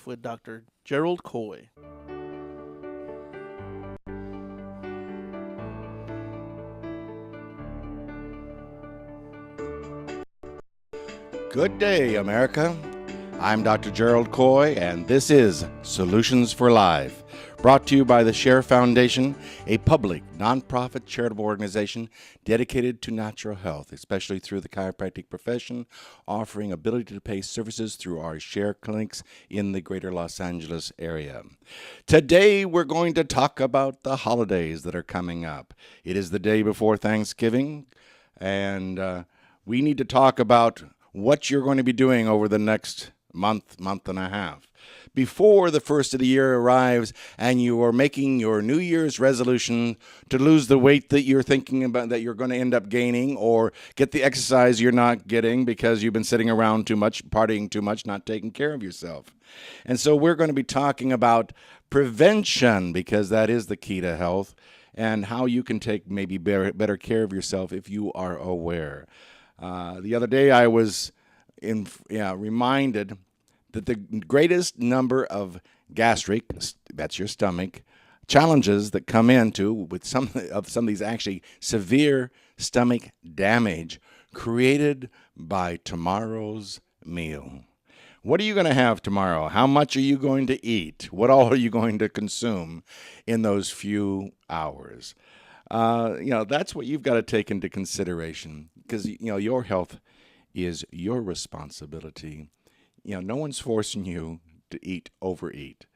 with Dr. Gerald Coy. Good day, America. I'm Dr. Gerald Coy, and this is Solutions for Life, brought to you by the Share Foundation, a public, nonprofit charitable organization dedicated to natural health, especially through the chiropractic profession, offering ability to pay services through our Share clinics in the greater Los Angeles area. Today, we're going to talk about the holidays that are coming up. It is the day before Thanksgiving, and we need to talk about what you're going to be doing over the next month and a half. Before the first of the year arrives and you are making your New Year's resolution to lose the weight that you're thinking about that you're going to end up gaining, or get the exercise you're not getting because you've been sitting around too much, partying too much, not taking care of yourself. And so we're going to be talking about prevention, because that is the key to health, and how you can take maybe better care of yourself if you are aware. The other day I was reminded that the greatest number of gastric, that's your stomach, challenges that come into with some of these actually severe stomach damage created by tomorrow's meal. What are you going to have tomorrow? How much are you going to eat? What all are you going to consume in those few hours? That's what you've got to take into consideration, because, your health is your responsibility. No one's forcing you to overeat.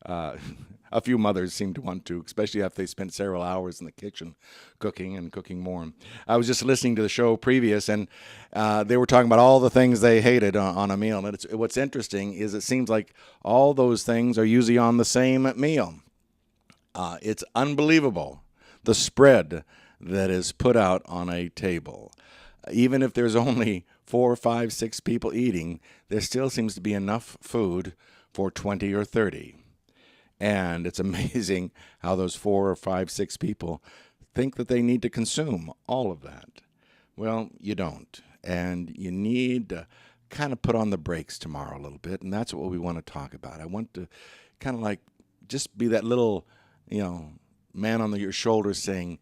A few mothers seem to want to, especially after they spent several hours in the kitchen cooking more. I was just listening to the show previous, and they were talking about all the things they hated on a meal. And what's interesting is it seems like all those things are usually on the same meal. It's unbelievable, the spread that is put out on a table. Even if there's only 4, 5, 6 people eating, there still seems to be enough food for 20 or 30. And it's amazing how those 4 or 5, 6 people think that they need to consume all of that. Well, you don't. And you need to kind of put on the brakes tomorrow a little bit, and that's what we want to talk about. I want to kind of like just be that little, man on your shoulder saying,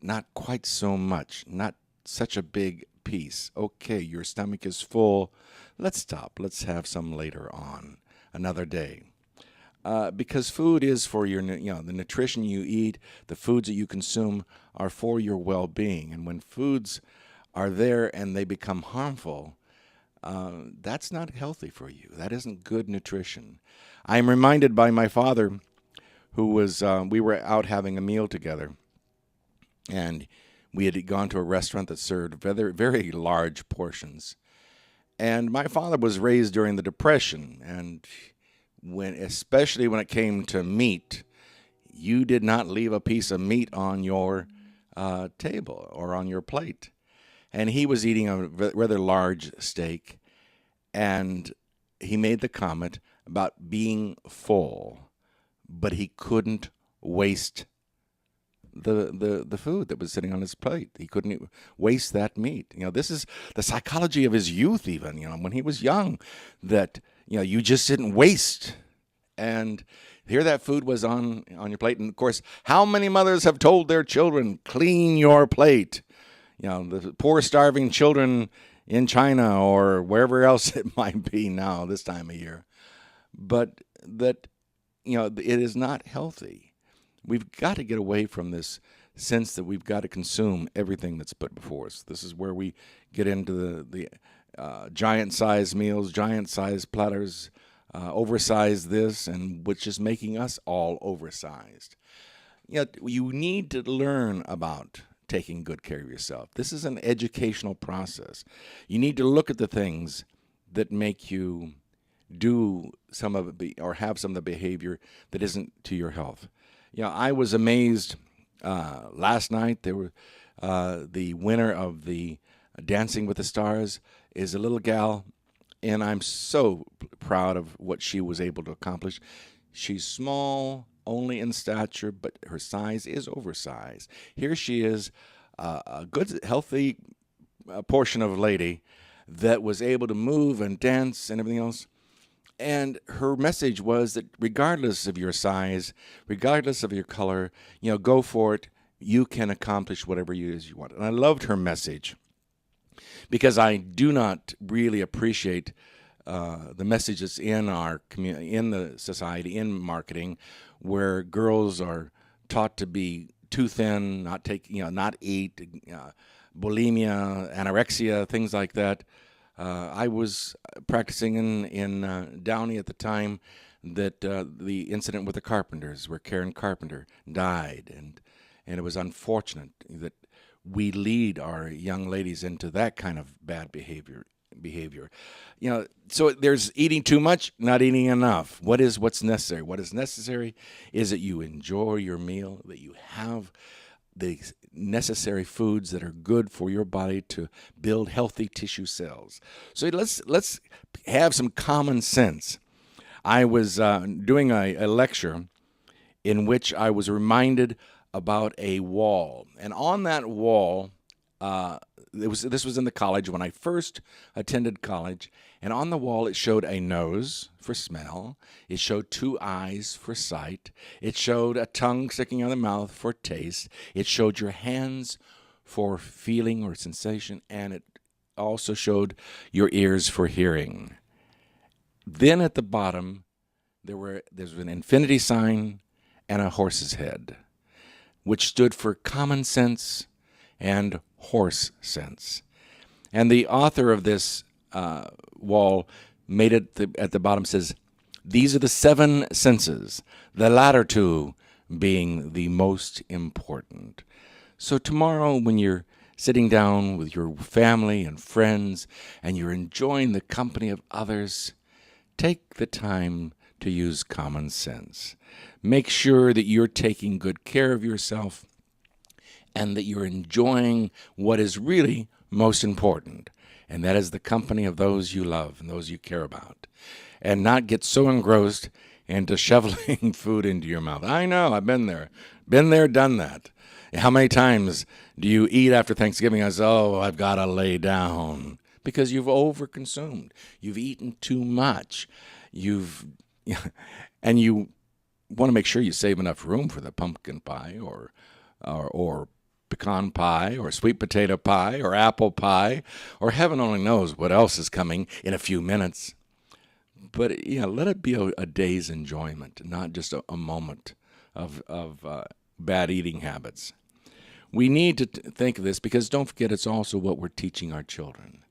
not quite so much, not such a big piece. Okay, your stomach is full. Let's stop. Let's have some later on, another day. Because food is for your, the nutrition you eat, the foods that you consume are for your well-being. And when foods are there and they become harmful, that's not healthy for you. That isn't good nutrition. I'm reminded by my father, who was, we were out having a meal together, and we had gone to a restaurant that served very, very large portions. And my father was raised during the Depression, and especially when it came to meat, you did not leave a piece of meat on your table or on your plate. And he was eating a rather large steak, and he made the comment about being full, but he couldn't waste the food that was sitting on his plate. He couldn't waste that meat. This is the psychology of his youth, even, when he was young, that, you just didn't waste. And here that food was on your plate. And of course, how many mothers have told their children, clean your plate? The poor starving children in China or wherever else it might be now this time of year. But that, it is not healthy. We've got to get away from this sense that we've got to consume everything that's put before us. This is where we get into the giant-sized meals, giant-sized platters, oversized this, and which is making us all oversized. You need to learn about taking good care of yourself. This is an educational process. You need to look at the things that make you do some of it or have some of the behavior that isn't to your health. I was amazed last night. There were the winner of the Dancing with the Stars is a little gal, and I'm so proud of what she was able to accomplish. She's small, only in stature, but her size is oversized. Here she is, a good, healthy portion of lady that was able to move and dance and everything else. And her message was that regardless of your size, regardless of your color, go for it. You can accomplish whatever it is you want. And I loved her message because I do not really appreciate the messages in our community, in the society, in marketing, where girls are taught to be too thin, not take, not eat, bulimia, anorexia, things like that. I was practicing in Downey at the time that the incident with the Carpenters, where Karen Carpenter died, and it was unfortunate that we lead our young ladies into that kind of bad behavior. So there's eating too much, not eating enough. What's necessary? What is necessary is that you enjoy your meal, that you have the necessary foods that are good for your body to build healthy tissue cells. So let's have some common sense. I was doing a lecture in which I was reminded about a wall, and on that wall, this was in the college when I first attended college, and on the wall it showed a nose for smell, it showed two eyes for sight, it showed a tongue sticking out of the mouth for taste, it showed your hands for feeling or sensation, and it also showed your ears for hearing. Then at the bottom, there's an infinity sign and a horse's head, which stood for common sense and horse sense. And the author of this wall made it at the bottom says, these are the 7 senses, the latter 2 being the most important. So tomorrow when you're sitting down with your family and friends and you're enjoying the company of others, take the time to use common sense. Make sure that you're taking good care of yourself and that you're enjoying what is really most important, and that is the company of those you love and those you care about, and not get so engrossed into shoveling food into your mouth. I know, I've been there, done that. How many times do you eat after Thanksgiving and say, oh, I've got to lay down? Because you've overconsumed. You've eaten too much. And you want to make sure you save enough room for the pumpkin pie or pecan pie or sweet potato pie or apple pie or heaven only knows what else is coming in a few minutes. But let it be a day's enjoyment, not just a moment of bad eating habits. We need to think of this because don't forget it's also what we're teaching our children.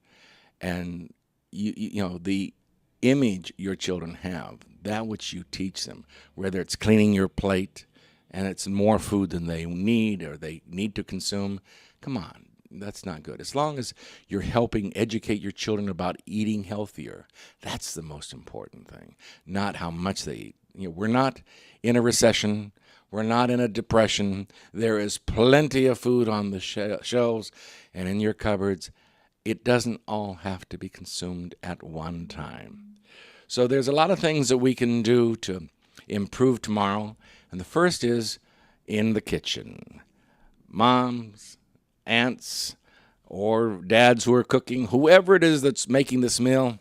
And the image your children have, that which you teach them, whether it's cleaning your plate and it's more food than they need or they need to consume, come on, that's not good. As long as you're helping educate your children about eating healthier, that's the most important thing, not how much they eat. We're not in a recession. We're not in a depression. There is plenty of food on the shelves and in your cupboards. It doesn't all have to be consumed at one time. So there's a lot of things that we can do to improve tomorrow. And the first is in the kitchen. Moms, aunts, or dads who are cooking, whoever it is that's making this meal,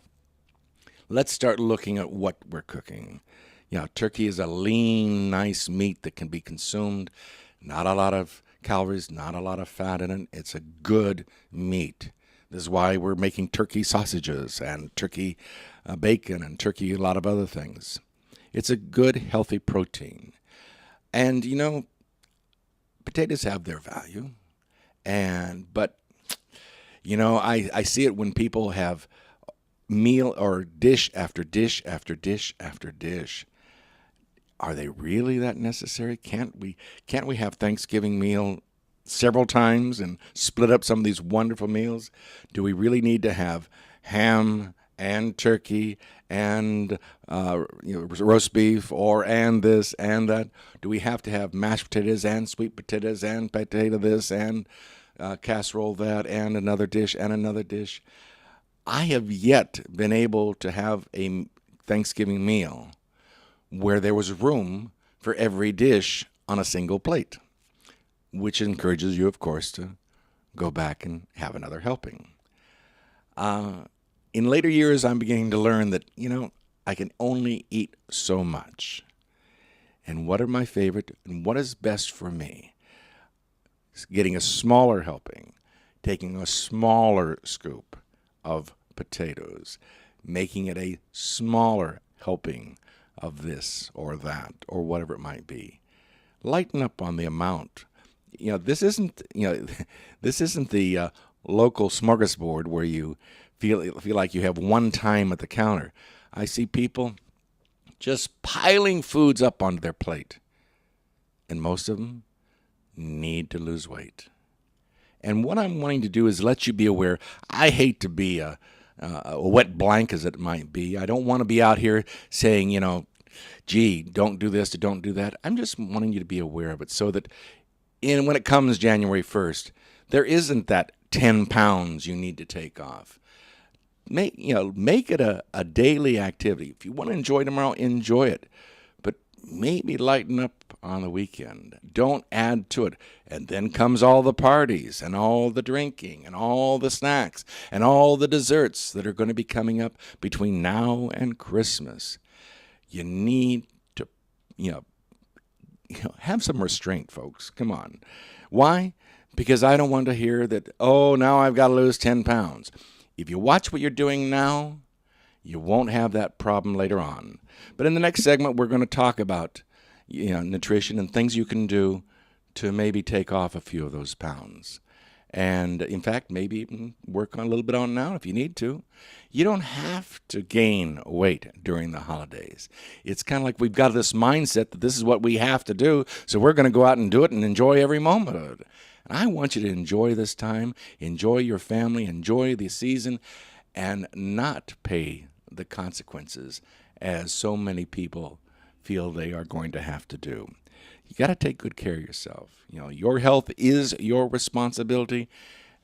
let's start looking at what we're cooking. Turkey is a lean, nice meat that can be consumed. Not a lot of calories, not a lot of fat in it. It's a good meat. This is why we're making turkey sausages and turkey bacon and turkey a lot of other things. It's a good, healthy protein. And, potatoes have their value. But I see it when people have meal or dish after dish after dish after dish. Are they really that necessary? Can't we have Thanksgiving meal several times and split up some of these wonderful meals? Do we really need to have ham and turkey and roast beef and this and that? Do we have to have mashed potatoes and sweet potatoes and potato this and casserole that and another dish and another dish? I have yet been able to have a Thanksgiving meal where there was room for every dish on a single plate, which encourages you, of course, to go back and have another helping. In later years, I'm beginning to learn that, I can only eat so much. And what are my favorite and what is best for me? Getting a smaller helping, taking a smaller scoop of potatoes, making it a smaller helping of this or that or whatever it might be. Lighten up on the amount. This isn't this isn't the local smorgasbord where you feel like you have one time at the counter. I see people just piling foods up onto their plate, and most of them need to lose weight. And what I'm wanting to do is let you be aware. I hate to be a wet blank as it might be. I don't want to be out here saying, gee, don't do this, don't do that. I'm just wanting you to be aware of it so that when it comes January 1st, there isn't that 10 pounds you need to take off. Make it a daily activity. If you want to enjoy tomorrow, enjoy it. But maybe lighten up on the weekend. Don't add to it. And then comes all the parties and all the drinking and all the snacks and all the desserts that are going to be coming up between now and Christmas. You need to, have some restraint, folks. Come on. Why? Because I don't want to hear that, now I've got to lose 10 pounds. If you watch what you're doing now, you won't have that problem later on. But in the next segment, we're going to talk about nutrition and things you can do to maybe take off a few of those pounds. And in fact, maybe even work on a little bit on now if you need to. You don't have to gain weight during the holidays. It's kind of like we've got this mindset that this is what we have to do, so we're going to go out and do it and enjoy every moment of it. And I want you to enjoy this time, enjoy your family, enjoy the season, and not pay the consequences as so many people feel they are going to have to do. You got to take good care of yourself. Your health is your responsibility.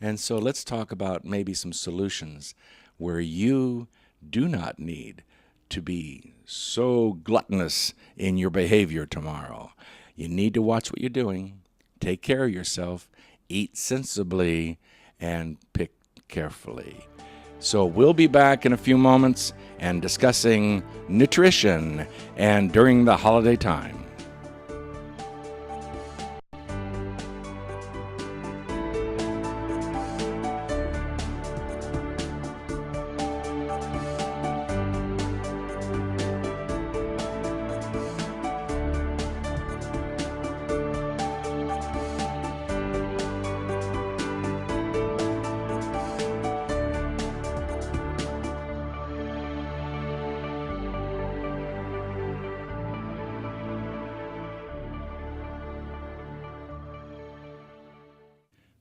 And so let's talk about maybe some solutions where you do not need to be so gluttonous in your behavior tomorrow. You need to watch what you're doing, take care of yourself, eat sensibly, and pick carefully. So we'll be back in a few moments and discussing nutrition and during the holiday time.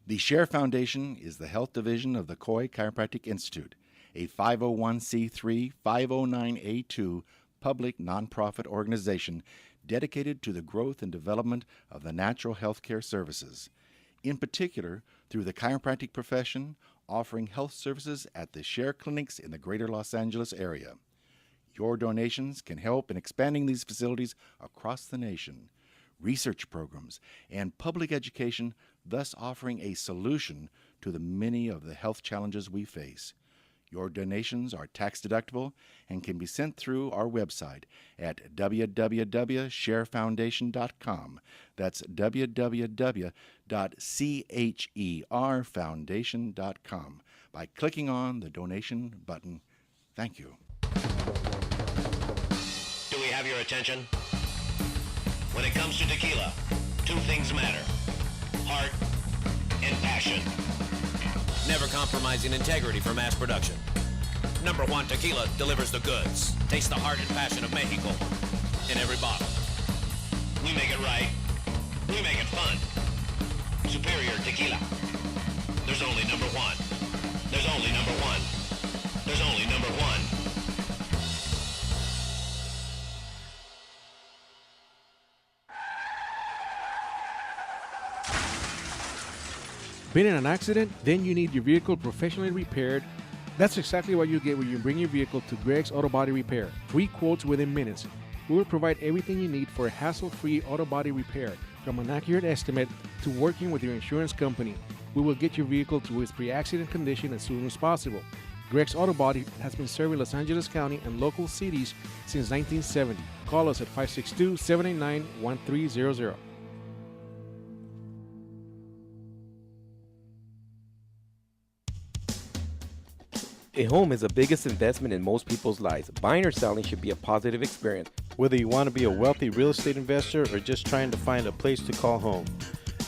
The Share Foundation is the health division of the Coy Chiropractic Institute, a 501c3 509A2 public nonprofit organization dedicated to the growth and development of the natural health care services, in particular through the chiropractic profession, offering health services at the Share clinics in the greater Los Angeles area. Your donations can help in expanding these facilities across the nation, research programs, and public education, thus offering a solution to the many of the health challenges we face. Your donations are tax-deductible and can be sent through our website at www.sharefoundation.com. That's www.cherfoundation.com by clicking on the donation button. Thank you. Do we have your attention? When it comes to tequila, two things matter: heart and passion. Never compromising integrity for mass production. Number one Tequila delivers the goods. Taste the heart and passion of Mexico in every bottle. We make it right. We make it fun. Superior Tequila. There's only number one. There's only number one. There's only number one. Been in an accident? Then you need your vehicle professionally repaired. That's exactly what you get when you bring your vehicle to Greg's Auto Body Repair. Free quotes within minutes. We will provide everything you need for a hassle-free auto body repair, from an accurate estimate to working with your insurance company. We will get your vehicle to its pre-accident condition as soon as possible. Greg's Auto Body has been serving Los Angeles County and local cities since 1970. Call us at 562-789-1300. A home is the biggest investment in most people's lives. Buying or selling should be a positive experience. Whether you want to be a wealthy real estate investor or just trying to find a place to call home.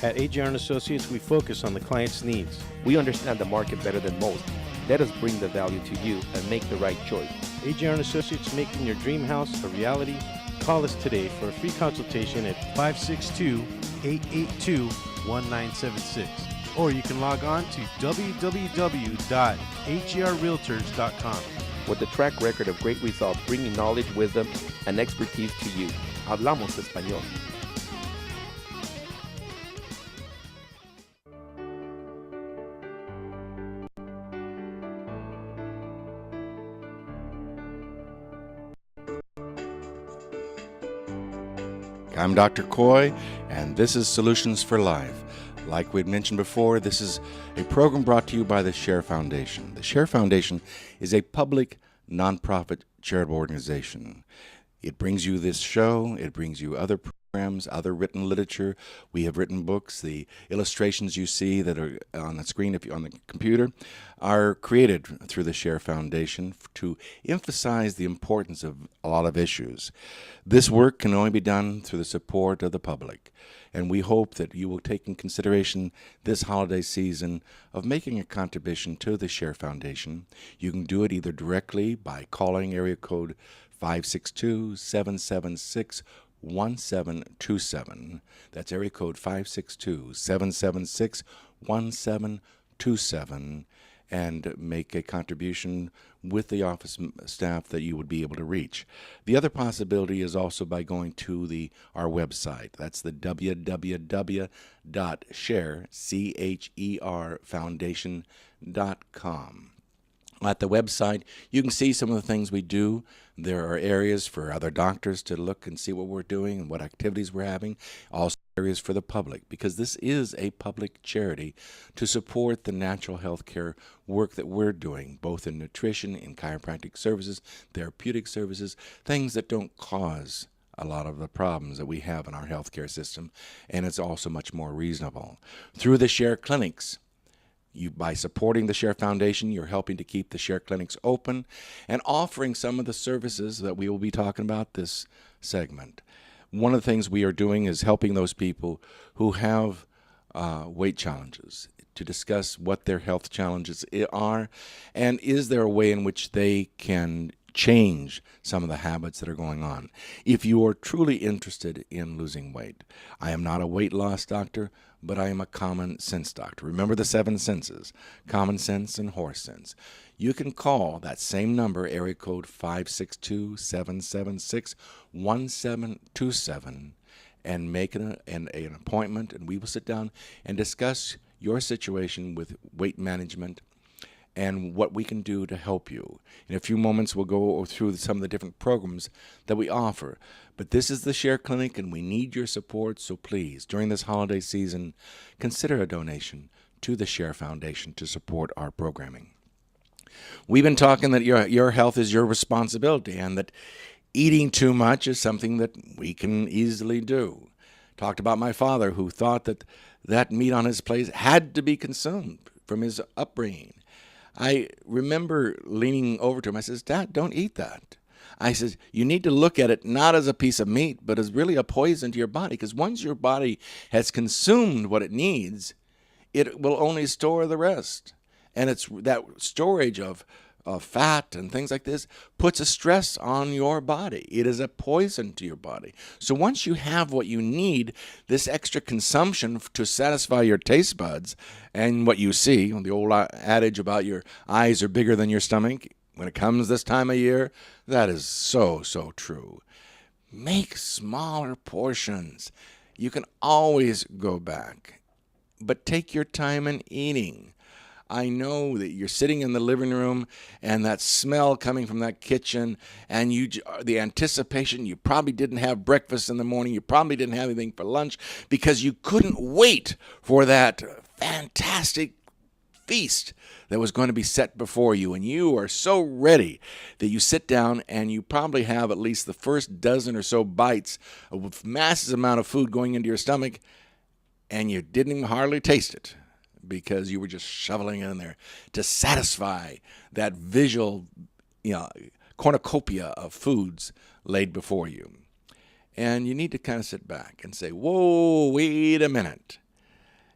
At AJR & Associates, we focus on the client's needs. We understand the market better than most. Let us bring the value to you and make the right choice. AJR & Associates, making your dream house a reality. Call us today for a free consultation at 562-882-1976. Or you can log on to www.agrrealtors.com. With a track record of great results, bringing knowledge, wisdom, and expertise to you. Hablamos Español. I'm Dr. Coy, and this is Solutions for Life. Like we'd mentioned before, this is a program brought to you by the Share Foundation. The Share Foundation is a public, nonprofit charitable organization. It brings you this show, it brings you other programs, other written literature. We have written books. The illustrations you see that are on the screen, if you're on the computer, are created through the Share Foundation to emphasize the importance of a lot of issues. This work can only be done through the support of the public, and we hope that you will take in consideration this holiday season of making a contribution to the Share Foundation. You can do it either directly by calling area code 562-776-1727. That's area code 562-776-1727, and make a contribution with the office staff that you would be able to reach. The other possibility is also by going to our website. That's the www.sherfoundation.com. At the website, you can see some of the things we do. There are areas for other doctors to look and see what we're doing and what activities we're having. Also areas for the public, because this is a public charity to support the natural health care work that we're doing, both in nutrition, in chiropractic services, therapeutic services, things that don't cause a lot of the problems that we have in our healthcare system, and it's also much more reasonable. Through the Share Clinics, by supporting the Share Foundation, you're helping to keep the Share Clinics open and offering some of the services that we will be talking about this segment. One of the things we are doing is helping those people who have weight challenges to discuss what their health challenges are, and is there a way in which they can change some of the habits that are going on. If you are truly interested in losing weight, I am not a weight loss doctor, but I am a common sense doctor. Remember the 7 senses: common sense and horse sense. You can call that same number, area code 562-776-1727, and make an appointment, and we will sit down and discuss your situation with weight management and what we can do to help you. In a few moments, we'll go through some of the different programs that we offer. But this is the Share Clinic, and we need your support, so please, during this holiday season, consider a donation to the Share Foundation to support our programming. We've been talking that your health is your responsibility, and that eating too much is something that we can easily do. Talked about my father, who thought that meat on his plate had to be consumed from his upbringing. I remember leaning over to him. I says, "Dad, don't eat that." I says, "You need to look at it not as a piece of meat, but as really a poison to your body, because once your body has consumed what it needs, it will only store the rest. And it's that storage of fat and things like this puts a stress on your body. It is a poison to your body. So once you have what you need, this extra consumption to satisfy your taste buds and what you see, the old adage about your eyes are bigger than your stomach, when it comes this time of year, that is so, so true. Make smaller portions. You can always go back, but take your time in eating. I know that you're sitting in the living room and that smell coming from that kitchen, and the anticipation, you probably didn't have breakfast in the morning, you probably didn't have anything for lunch because you couldn't wait for that fantastic feast that was going to be set before you, and you are so ready that you sit down and you probably have at least the first dozen or so bites of massive amount of food going into your stomach, and you didn't even hardly taste it because you were just shoveling it in there to satisfy that visual, cornucopia of foods laid before you. And you need to kind of sit back and say, whoa, wait a minute.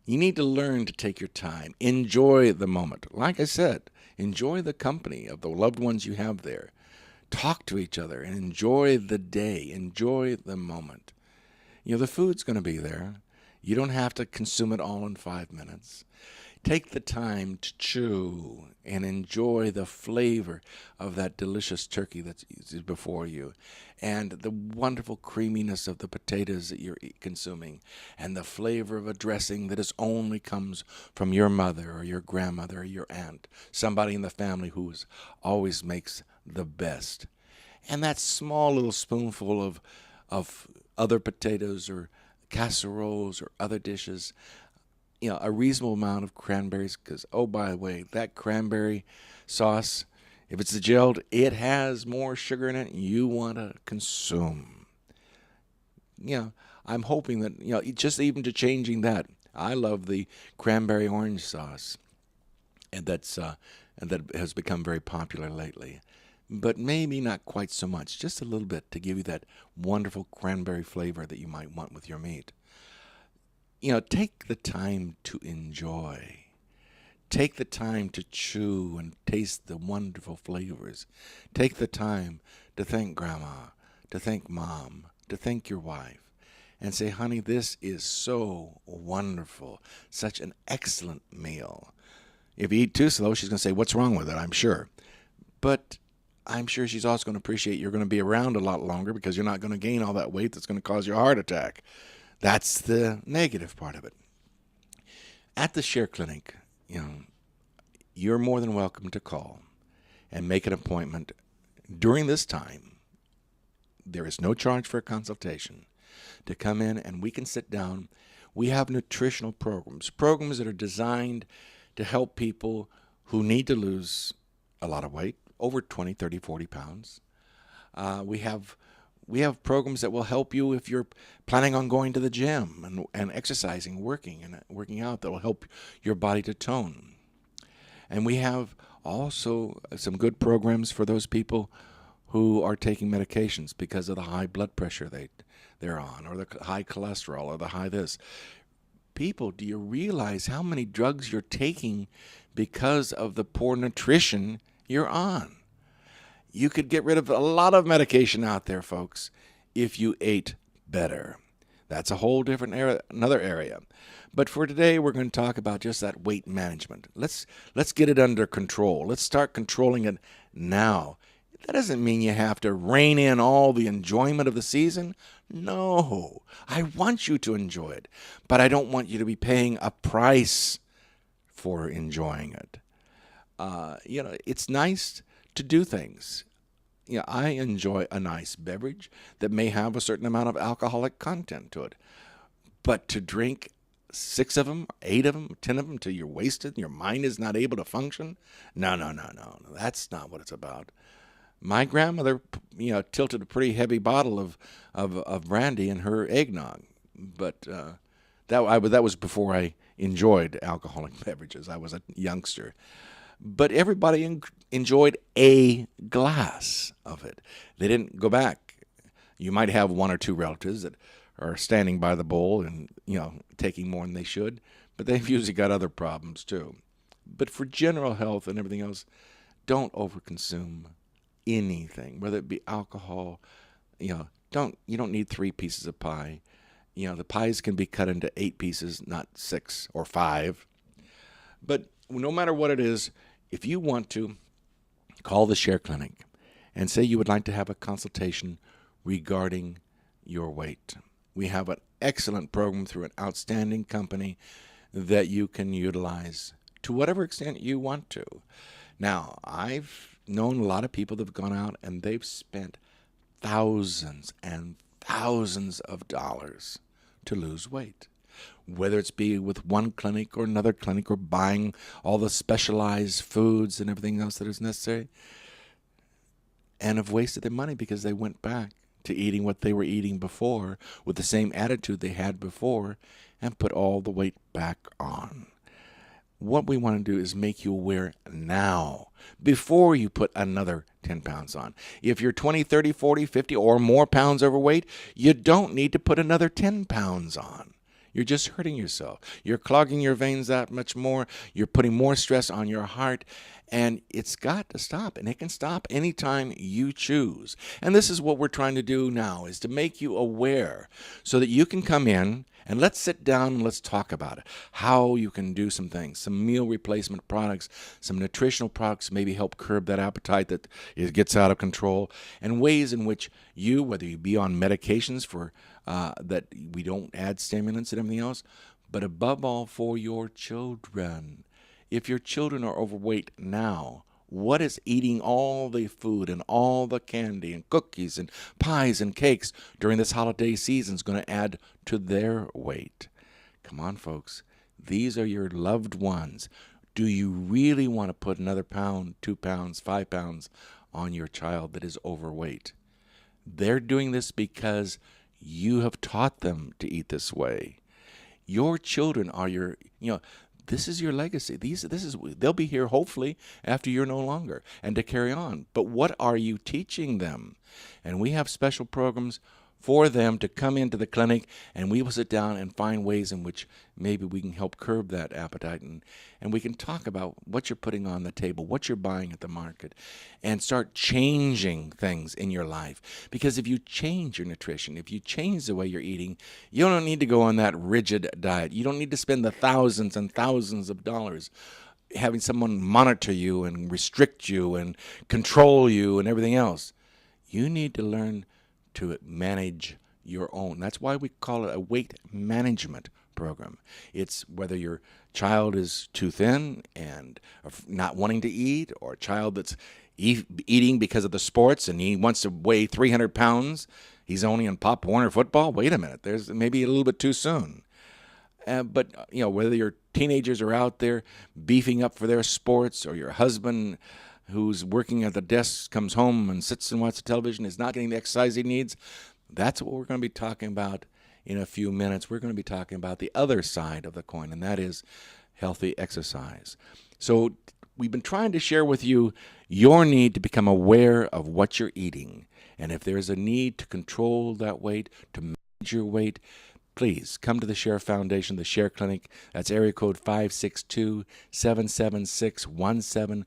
You need to learn to take your time. Enjoy the moment. Like I said, enjoy the company of the loved ones you have there. Talk to each other and enjoy the day. Enjoy the moment. The food's going to be there. You don't have to consume it all in 5 minutes. Take the time to chew and enjoy the flavor of that delicious turkey that's before you, and the wonderful creaminess of the potatoes that you're consuming, and the flavor of a dressing that only comes from your mother or your grandmother or your aunt, somebody in the family who always makes the best. And that small little spoonful of other potatoes or casseroles or other dishes, a reasonable amount of cranberries, because, oh, by the way, that cranberry sauce, if it's gelled, it has more sugar in it you want to consume. I'm hoping that, just even to changing that, I love the cranberry orange sauce, and that has become very popular lately. But maybe not quite so much, just a little bit to give you that wonderful cranberry flavor that you might want with your meat. Take the time to enjoy. Take the time to chew and taste the wonderful flavors. Take the time to thank Grandma, to thank Mom, to thank your wife, and say, honey, this is so wonderful, such an excellent meal. If you eat too slow, she's going to say, what's wrong with it, I'm sure. But I'm sure she's also going to appreciate you're going to be around a lot longer because you're not going to gain all that weight that's going to cause you a heart attack. That's the negative part of it. At the Share Clinic, you're more than welcome to call and make an appointment during this time. There is no charge for a consultation to come in, and we can sit down. We have nutritional programs that are designed to help people who need to lose a lot of weight, over 20, 30, 40 pounds. We have programs that will help you if you're planning on going to the gym and exercising, working out, that will help your body to tone. And we have also some good programs for those people who are taking medications because of the high blood pressure they're on, or the high cholesterol, or the high this. People, do you realize how many drugs you're taking because of the poor nutrition you're on? You could get rid of a lot of medication out there, folks, if you ate better. That's a whole different area, another area. But for today, we're going to talk about just that weight management. Let's get it under control. Let's start controlling it now. That doesn't mean you have to rein in all the enjoyment of the season. No, I want you to enjoy it, but I don't want you to be paying a price for enjoying it. It's nice to do things. I enjoy a nice beverage that may have a certain amount of alcoholic content to it. But to drink 6 of them, 8 of them, 10 of them till you're wasted and your mind is not able to function, no. That's not what it's about. My grandmother, tilted a pretty heavy bottle of brandy in her eggnog. But that was before I enjoyed alcoholic beverages. I was a youngster. But everybody enjoyed a glass of it. They didn't go back. You might have 1 or 2 relatives that are standing by the bowl and, taking more than they should, but they've usually got other problems too. But for general health and everything else, don't overconsume anything, whether it be alcohol. You don't need 3 pieces of pie. The pies can be cut into 8 pieces, not 6 or 5. But no matter what it is, if you want to, call the Share Clinic and say you would like to have a consultation regarding your weight. We have an excellent program through an outstanding company that you can utilize to whatever extent you want to. Now, I've known a lot of people that have gone out and they've spent thousands and thousands of dollars to lose weight. whether it's be with one clinic or another clinic or buying all the specialized foods and everything else that is necessary, and have wasted their money because they went back to eating what they were eating before with the same attitude they had before and put all the weight back on. What we want to do is make you aware now before you put another 10 pounds on. If you're 20, 30, 40, 50 or more pounds overweight, you don't need to put another 10 pounds on. You're just hurting yourself. You're clogging your veins that much more. You're putting more stress on your heart. And it's got to stop. And it can stop anytime you choose. And this is what we're trying to do now, is to make you aware so that you can come in and let's sit down and let's talk about it. How you can do some things, some meal replacement products, some nutritional products, maybe help curb that appetite that gets out of control, and ways in which you, whether you be on medications for that we don't add stimulants and everything else, but above all for your children. If your children are overweight now, what is eating all the food and all the candy and cookies and pies and cakes during this holiday season is going to add to their weight? Come on, folks. These are your loved ones. Do you really want to put another pound, 2 pounds, 5 pounds on your child that is overweight? They're doing this because you have taught them to eat this way. Your children are your, this is your legacy. They'll be here hopefully after you're no longer and to carry on. But what are you teaching them? And we have special programs for them to come into the clinic, and we will sit down and find ways in which maybe we can help curb that appetite, and we can talk about what you're putting on the table, what you're buying at the market, and start changing things in your life. Because if you change your nutrition, if you change the way you're eating, you don't need to go on that rigid diet. You don't need to spend the thousands and thousands of dollars having someone monitor you and restrict you and control you and everything else. You need to learn to manage your own. That's why we call it a weight management program. It's whether your child is too thin and not wanting to eat, or a child that's eating because of the sports and he wants to weigh 300 pounds. He's only in Pop Warner football. Wait a minute. There's maybe a little bit too soon. But whether your teenagers are out there beefing up for their sports, or your husband who's working at the desk comes home and sits and watches television, is not getting the exercise he needs, that's what we're going to be talking about in a few minutes. We're going to be talking about the other side of the coin, and that is healthy exercise. So we've been trying to share with you your need to become aware of what you're eating. And if there's a need to control that weight, to manage your weight, please come to the Share Foundation, the Share Clinic. That's area code 562-776-1727,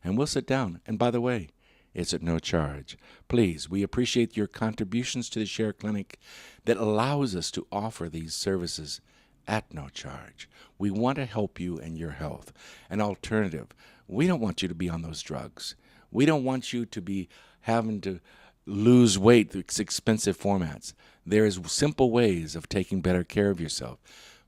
and we'll sit down. And by the way, it's at no charge. Please, we appreciate your contributions to the Share Clinic that allows us to offer these services at no charge. We want to help you and your health. An alternative. We don't want you to be on those drugs. We don't want you to be having to lose weight through expensive formats. There's simple ways of taking better care of yourself,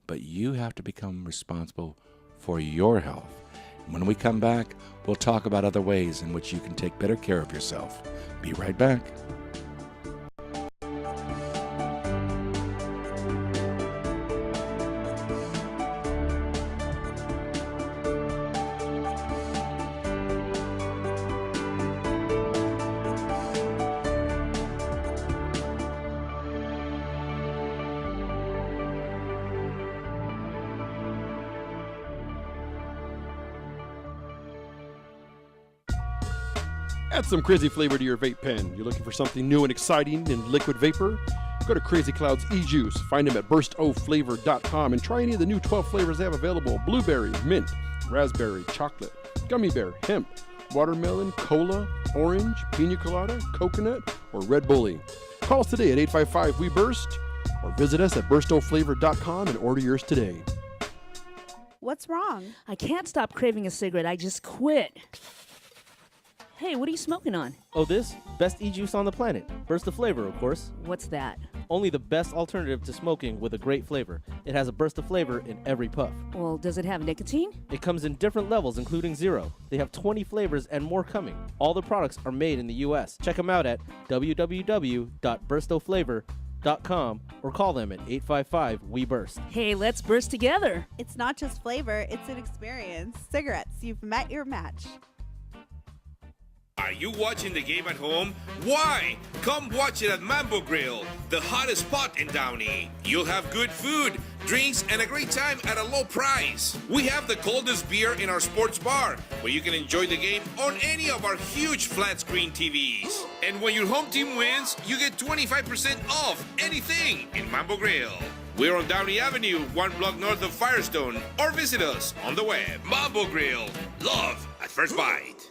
but you have to become responsible for your health. When we come back, we'll talk about other ways in which you can take better care of yourself. Be right back. Add some crazy flavor to your vape pen. You're looking for something new and exciting in liquid vapor? Go to Crazy Cloud's e-Juice. Find them at burstoflavor.com and try any of the new 12 flavors they have available: blueberry, mint, raspberry, chocolate, gummy bear, hemp, watermelon, cola, orange, pina colada, coconut, or Red Bully. Call us today at 855-WE-BURST or visit us at burstoflavor.com and order yours today. What's wrong? I can't stop craving a cigarette. I just quit. Hey, what are you smoking on? Oh, this? Best e-juice on the planet. Burst of flavor, of course. What's that? Only the best alternative to smoking with a great flavor. It has a burst of flavor in every puff. Well, does it have nicotine? It comes in different levels, including 0. They have 20 flavors and more coming. All the products are made in the U.S. Check them out at www.burstoflavor.com. iRant.com or call them at 855-WE-BURST. Hey, let's burst together. It's not just flavor, it's an experience. Cigarettes, you've met your match. Are you watching the game at home? Why? Come watch it at Mambo Grill, the hottest spot in Downey. You'll have good food, drinks, and a great time at a low price. We have the coldest beer in our sports bar, where you can enjoy the game on any of our huge flat screen TVs. And when your home team wins, you get 25% off anything in Mambo Grill. We're on Downey Avenue, 1 block north of Firestone, or visit us on the web. Mambo Grill, love at first bite.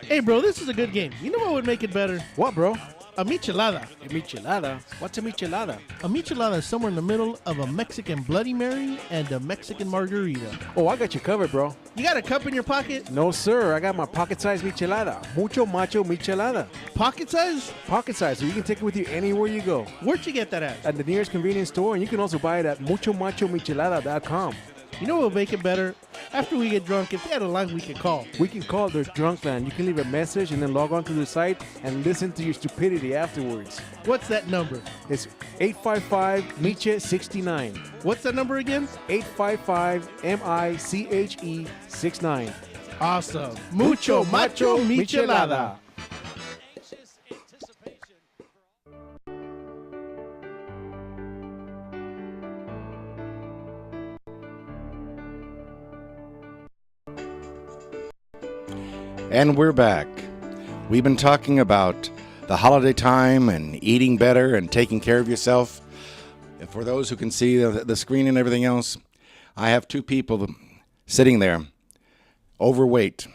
Hey, bro, this is a good game. You know what would make it better? What, bro? A michelada. A michelada? What's a michelada? A michelada is somewhere in the middle of a Mexican Bloody Mary and a Mexican margarita. Oh, I got you covered, bro. You got a cup in your pocket? No, sir. I got my pocket-sized michelada. Mucho macho michelada. Pocket size? Pocket size, so you can take it with you anywhere you go. Where'd you get that at? At the nearest convenience store, and you can also buy it at muchomachomichelada.com. You know what would make it better? After we get drunk, if they had a line we could call. We can call their drunk line. You can leave a message and then log on to the site and listen to your stupidity afterwards. What's that number? It's 855-MICHE-69. What's that number again? 855-MICHE-69. Awesome. Mucho macho michelada. And we're back. We've been talking about the holiday time and eating better and taking care of yourself. And for those who can see the screen and everything else, I have two people sitting there, overweight,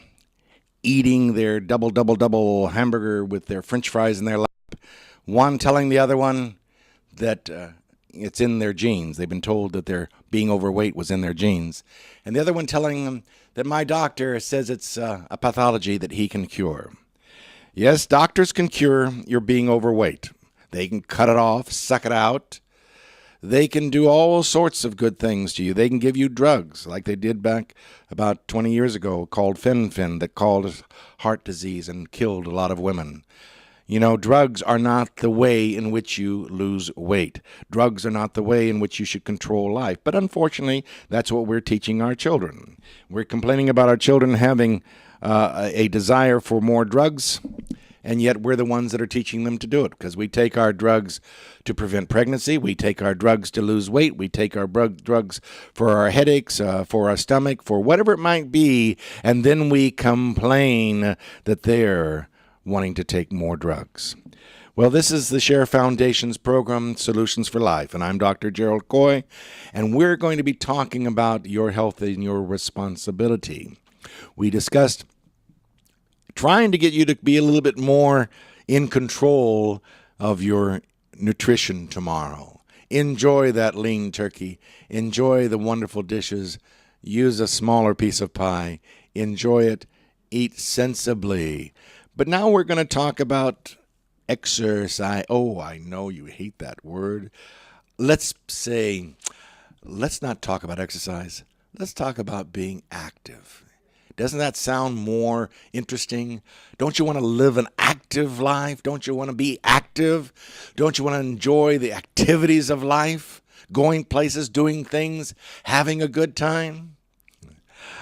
eating their double hamburger with their french fries in their lap. One telling the other one that it's in their genes. They've been told that their being overweight was in their genes. And the other one telling them that my doctor says it's a pathology that he can cure. Yes, doctors can cure your being overweight. They can cut it off, suck it out. They can do all sorts of good things to you. They can give you drugs like they did back about 20 years ago called fen-phen that caused heart disease and killed a lot of women. You know, drugs are not the way in which you lose weight. Drugs are not the way in which you should control life. But unfortunately, that's what we're teaching our children. We're complaining about our children having a desire for more drugs, and yet we're the ones that are teaching them to do it because we take our drugs to prevent pregnancy. We take our drugs to lose weight. We take our drugs for our headaches, for our stomach, for whatever it might be, and then we complain that they're wanting to take more drugs. Well, this is the Share Foundation's program, Solutions for Life, and I'm Dr. Gerald Coy, and we're going to be talking about your health and your responsibility. We discussed trying to get you to be a little bit more in control of your nutrition tomorrow. Enjoy that lean turkey. Enjoy the wonderful dishes. Use a smaller piece of pie. Enjoy it. Eat sensibly. But now we're going to talk about exercise. Oh, I know you hate that word. Let's not talk about exercise. Let's talk about being active. Doesn't that sound more interesting? Don't you want to live an active life? Don't you want to be active? Don't you want to enjoy the activities of life? Going places, doing things, having a good time?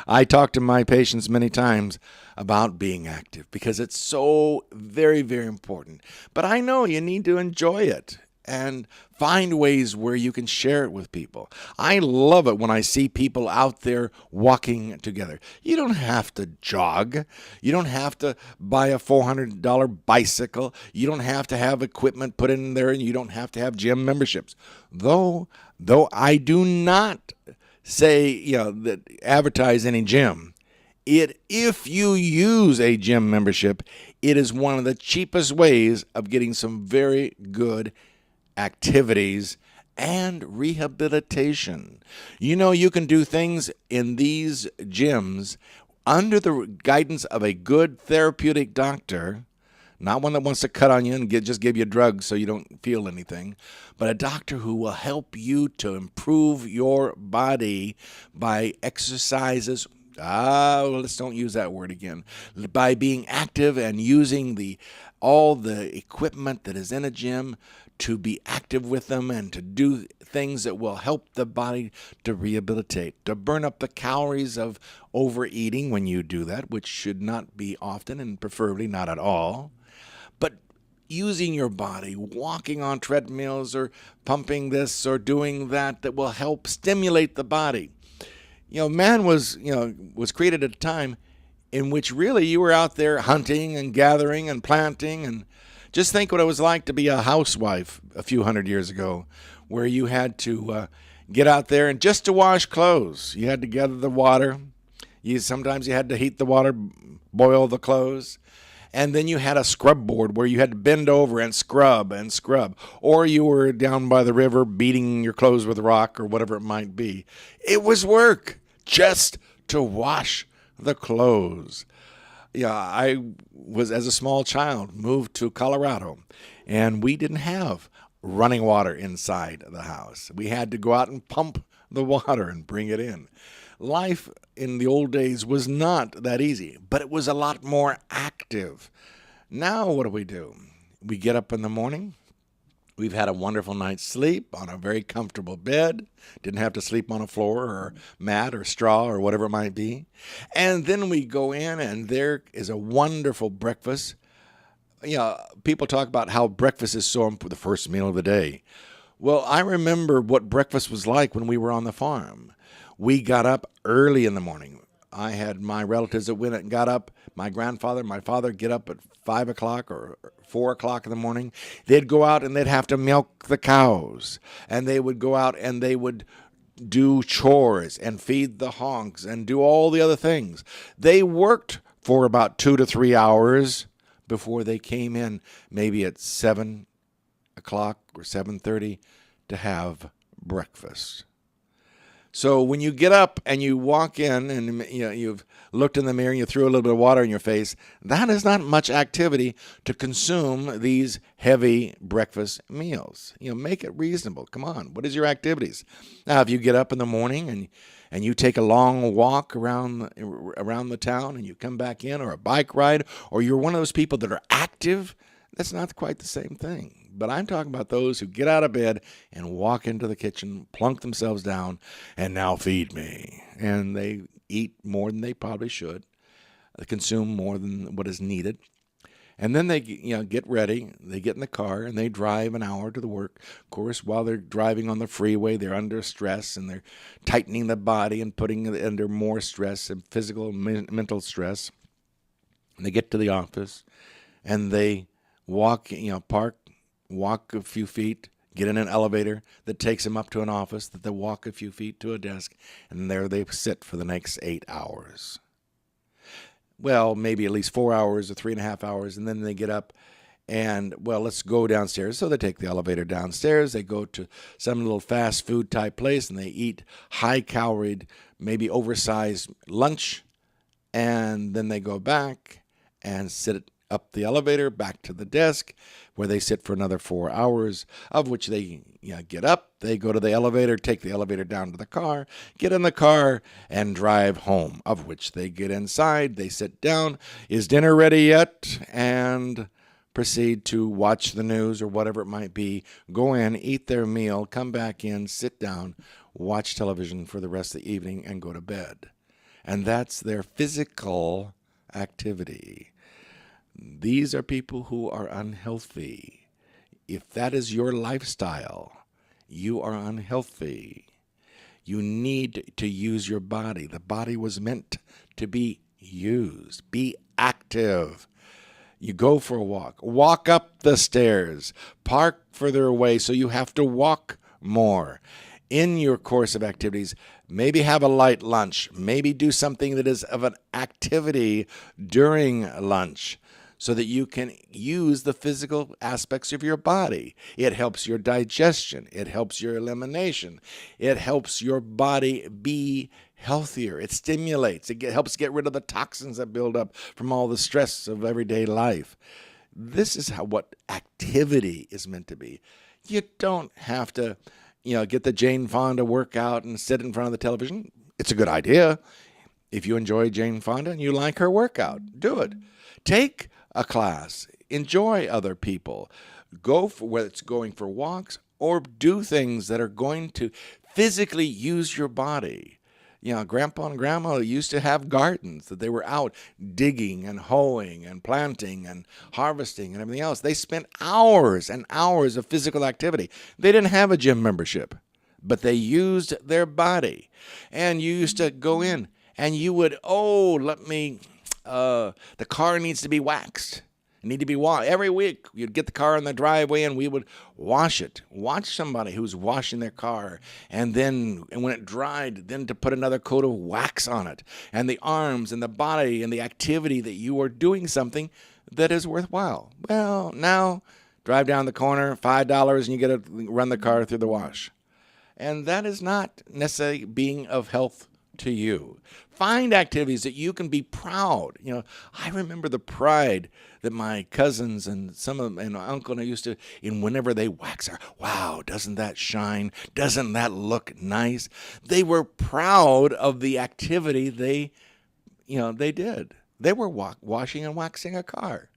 I talk to my patients many times about being active because it's so very, very important. But I know you need to enjoy it and find ways where you can share it with people. I love it when I see people out there walking together. You don't have to jog. You don't have to buy a $400 bicycle. You don't have to have equipment put in there, and you don't have to have gym memberships. Though I do not say, that advertise any gym. If you use a gym membership, it is one of the cheapest ways of getting some very good activities and rehabilitation. You can do things in these gyms under the guidance of a good therapeutic doctor, not one that wants to cut on you and just give you drugs so you don't feel anything, but a doctor who will help you to improve your body by exercises. Let's don't use that word again. By being active and using all the equipment that is in a gym to be active with them and to do things that will help the body to rehabilitate, to burn up the calories of overeating when you do that, which should not be often and preferably not at all. But using your body, walking on treadmills or pumping this or doing that, that will help stimulate the body. Man was created at a time in which really you were out there hunting and gathering and planting. And just think what it was like to be a housewife a few hundred years ago, where you had to get out there and just to wash clothes, you had to gather the water. Sometimes you had to heat the water, boil the clothes. And then you had a scrub board where you had to bend over and scrub. Or you were down by the river beating your clothes with rock or whatever it might be. It was work just to wash the clothes. I was, as a small child, moved to Colorado, and we didn't have running water inside the house. We had to go out and pump the water and bring it in. Life in the old days was not that easy, but it was a lot more active. Now what do? We get up in the morning. We've had a wonderful night's sleep on a very comfortable bed. Didn't have to sleep on a floor or mat or straw or whatever it might be. And then we go in and there is a wonderful breakfast. People talk about how breakfast is so important, the first meal of the day. Well, I remember what breakfast was like when we were on the farm. We got up early in the morning. I had my relatives that went and got up. My grandfather, my father get up at 5 o'clock or 4 o'clock in the morning. They'd go out and they'd have to milk the cows. And they would go out and they would do chores and feed the hogs and do all the other things. They worked for about 2 to 3 hours before they came in, maybe at 7 o'clock or 7:30 to have breakfast. So when you get up and you walk in and you've looked in the mirror and you threw a little bit of water in your face, that is not much activity to consume these heavy breakfast meals. Make it reasonable. Come on. What is your activities? Now, if you get up in the morning and you take a long walk around the town and you come back in, or a bike ride, or you're one of those people that are active, that's not quite the same thing. But I'm talking about those who get out of bed and walk into the kitchen, plunk themselves down, and now feed me. And they eat more than they probably should. They consume more than what is needed. And then they get ready. They get in the car and they drive an hour to the work. Of course, while they're driving on the freeway, they're under stress and they're tightening the body and putting it under more stress and physical and mental stress. And they get to the office and they walk a few feet, get in an elevator that takes them up to an office, that they walk a few feet to a desk, and there they sit for the next 8 hours. Well, maybe at least 4 hours or 3.5 hours, and then they get up and, let's go downstairs. So they take the elevator downstairs, they go to some little fast food type place, and they eat high-caloried, maybe oversized lunch, and then they go back and sit up the elevator, back to the desk, where they sit for another 4 hours, of which they get up, they go to the elevator, take the elevator down to the car, get in the car, and drive home, of which they get inside, they sit down, is dinner ready yet? And proceed to watch the news or whatever it might be, go in, eat their meal, come back in, sit down, watch television for the rest of the evening, and go to bed. And that's their physical activity. These are people who are unhealthy. If that is your lifestyle, you are unhealthy. You need to use your body. The body was meant to be used. Be active. You go for a walk up the stairs, park further away so you have to walk more. In your course of activities, maybe have a light lunch, maybe do something that is of an activity during lunch, so that you can use the physical aspects of your body. It helps your digestion. It helps your elimination. It helps your body be healthier. It stimulates. It helps get rid of the toxins that build up from all the stress of everyday life. This is what activity is meant to be. You don't have to, get the Jane Fonda workout and sit in front of the television. It's a good idea. If you enjoy Jane Fonda and you like her workout, do it. Take a class. enjoy other people. Go for whether it's going for walks or do things that are going to physically use your body. Grandpa and Grandma used to have gardens that they were out digging and hoeing and planting and harvesting and everything else. They spent hours and hours of physical activity. They didn't have a gym membership, but they used their body. And you used to go in and you would, the car needs to be waxed. Need to be washed. Every week, you'd get the car in the driveway and we would wash it. Watch somebody who's washing their car. And when it dried, then to put another coat of wax on it. And the arms and the body and the activity that you are doing something that is worthwhile. Well, now, drive down the corner, $5, and you get to run the car through the wash. And that is not necessarily being of health to you. Find activities that you can be proud. I remember the pride that my cousins and some of them, and my uncle and I used to, whenever they wax her, wow, doesn't that shine? Doesn't that look nice? They were proud of the activity they did. They were washing and waxing a car.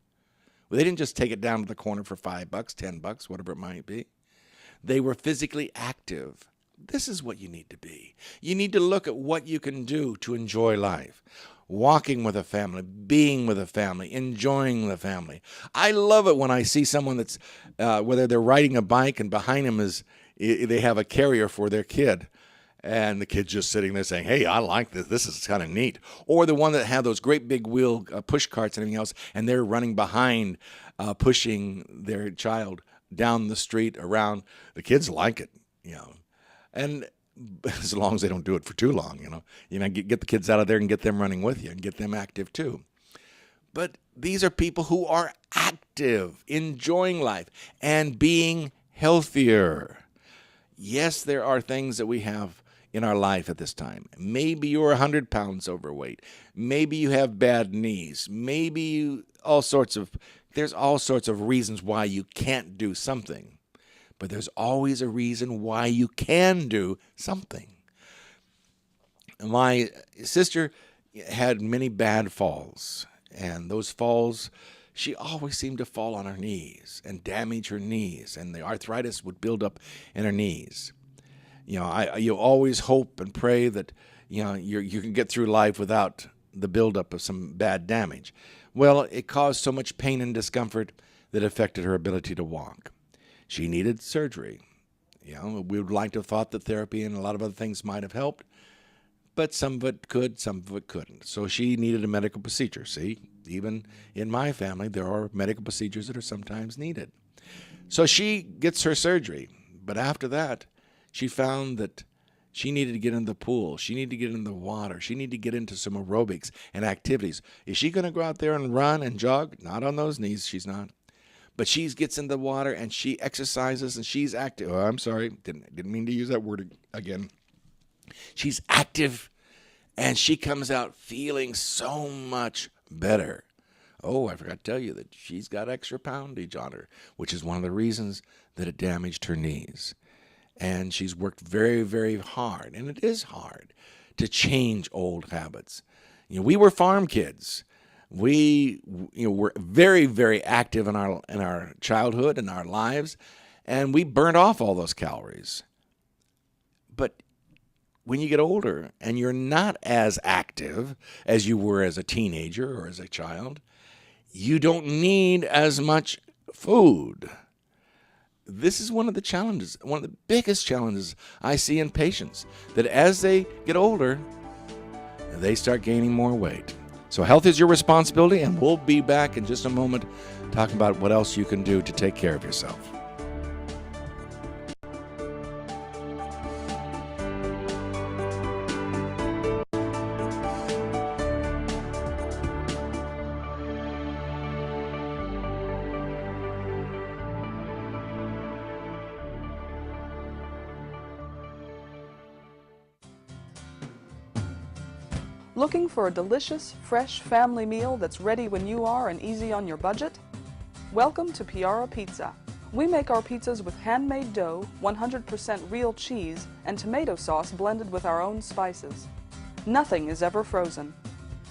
They didn't just take it down to the corner for $5, $10, whatever it might be. They were physically active. This is what you need to be. You need to look at what you can do to enjoy life. Walking with a family, being with a family, enjoying the family. I love it when I see someone that's, whether they're riding a bike and behind them they have a carrier for their kid. And the kid's just sitting there saying, hey, I like this. This is kind of neat. Or the one that had those great big wheel push carts and everything else, and they're running behind, pushing their child down the street around. The kids like it, And as long as they don't do it for too long, get the kids out of there and get them running with you and get them active too. But these are people who are active, enjoying life, and being healthier. Yes, there are things that we have in our life at this time. Maybe you're 100 pounds overweight. Maybe you have bad knees. Maybe there's all sorts of reasons why you can't do something. But there's always a reason why you can do something. My sister had many bad falls, and those falls, she always seemed to fall on her knees and damage her knees, and the arthritis would build up in her knees. You always hope and pray that you can get through life without the buildup of some bad damage. Well, it caused so much pain and discomfort that affected her ability to walk. She needed surgery. We would like to have thought that therapy and a lot of other things might have helped, but some of it could, some of it couldn't. So she needed a medical procedure. See, even in my family, there are medical procedures that are sometimes needed. So she gets her surgery, but after that, she found that she needed to get in the pool. She needed to get in the water. She needed to get into some aerobics and activities. Is she going to go out there and run and jog? Not on those knees, she's not. But she gets in the water and she exercises and she's active. Oh, I'm sorry. Didn't mean to use that word again. She's active and she comes out feeling so much better. Oh, I forgot to tell you that she's got extra poundage on her, which is one of the reasons that it damaged her knees. And she's worked very, very hard, and it is hard to change old habits. We were farm kids. We were very, very active in our childhood and our lives, and we burnt off all those calories. But when you get older and you're not as active as you were as a teenager or as a child, you don't need as much food. This is one of the challenges, one of the biggest challenges I see in patients, that as they get older, they start gaining more weight. So health is your responsibility, and we'll be back in just a moment talking about what else you can do to take care of yourself. Looking for a delicious, fresh family meal that's ready when you are and easy on your budget? Welcome to Piara Pizza. We make our pizzas with handmade dough, 100% real cheese, and tomato sauce blended with our own spices. Nothing is ever frozen.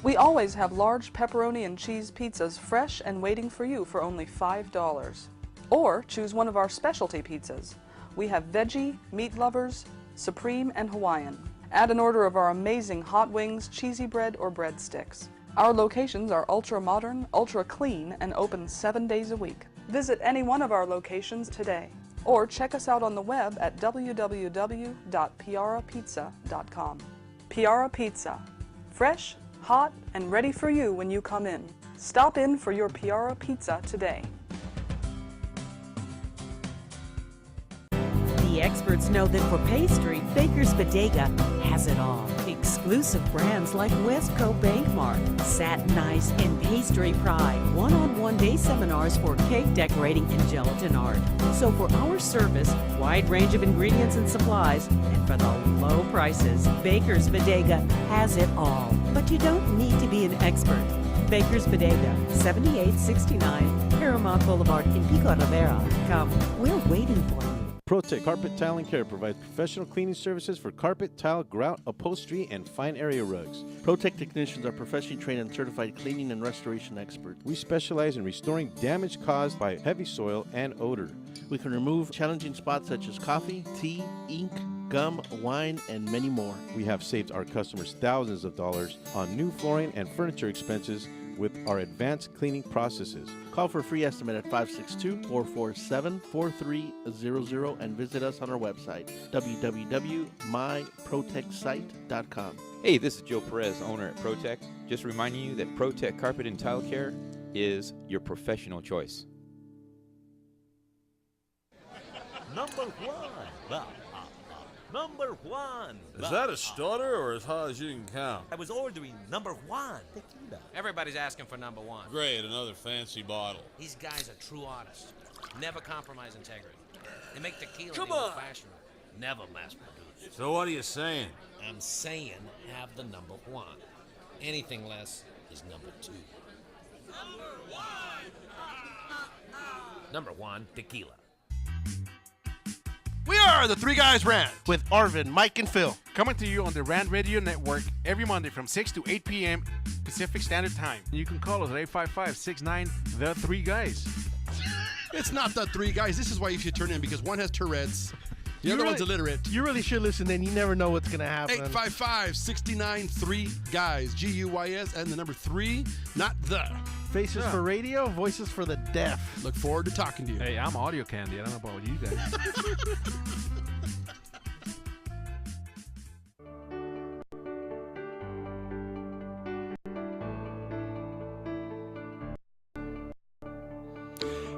We always have large pepperoni and cheese pizzas fresh and waiting for you for only $5. Or choose one of our specialty pizzas. We have veggie, meat lovers, supreme, and Hawaiian. Add an order of our amazing hot wings, cheesy bread, or breadsticks. Our locations are ultra modern, ultra clean, and open 7 days a week. Visit any one of our locations today. Or check us out on the web at www.piarapizza.com. Piara Pizza. Fresh, hot, and ready for you when you come in. Stop in for your Piara Pizza today. The experts know that for pastry, Baker's Bodega has it all. Exclusive brands like Westco Bankmart, Satin Ice, and Pastry Pride. One-on-one day seminars for cake decorating and gelatin art. So for our service, wide range of ingredients and supplies, and for the low prices, Baker's Bodega has it all. But you don't need to be an expert. Baker's Bodega, 7869 Paramount Boulevard in Pico Rivera. Come, we're waiting for you. ProTech Carpet Tile and Care provides professional cleaning services for carpet, tile, grout, upholstery, and fine area rugs. ProTech technicians are professionally trained and certified cleaning and restoration experts. We specialize in restoring damage caused by heavy soil and odor. We can remove challenging spots such as coffee, tea, ink, gum, wine, and many more. We have saved our customers thousands of dollars on new flooring and furniture expenses with our advanced cleaning processes. Call for a free estimate at 562-447-4300 and visit us on our website, www.myprotectsite.com. Hey, this is Joe Perez, owner at ProTech. Just reminding you that ProTech Carpet and Tile Care is your professional choice. Number one. Number one. Is that a stutter or as high as you can count? I was ordering number one. Tequila. Everybody's asking for number one. Great, another fancy bottle. These guys are true artists. Never compromise integrity. They make tequila Come in the on. old-fashioned way. Never mass-produced. So what are you saying? I'm saying have the number one. Anything less is number two. Number one, tequila. We are the Three Guys Rant with Arvin, Mike, and Phil. Coming to you on the Rant Radio Network every Monday from 6 to 8 p.m. Pacific Standard Time. You can call us at 855-69 The Three Guys. It's not the Three Guys. This is why you should turn in, because one has Tourette's, the other one's illiterate. You really should listen, then you never know what's going to happen. 855-69 3 Guys, G-U-Y-S, and the number 3, not the. Faces for radio, voices for the deaf. Look forward to talking to you. Hey, I'm audio candy. I don't know about you guys.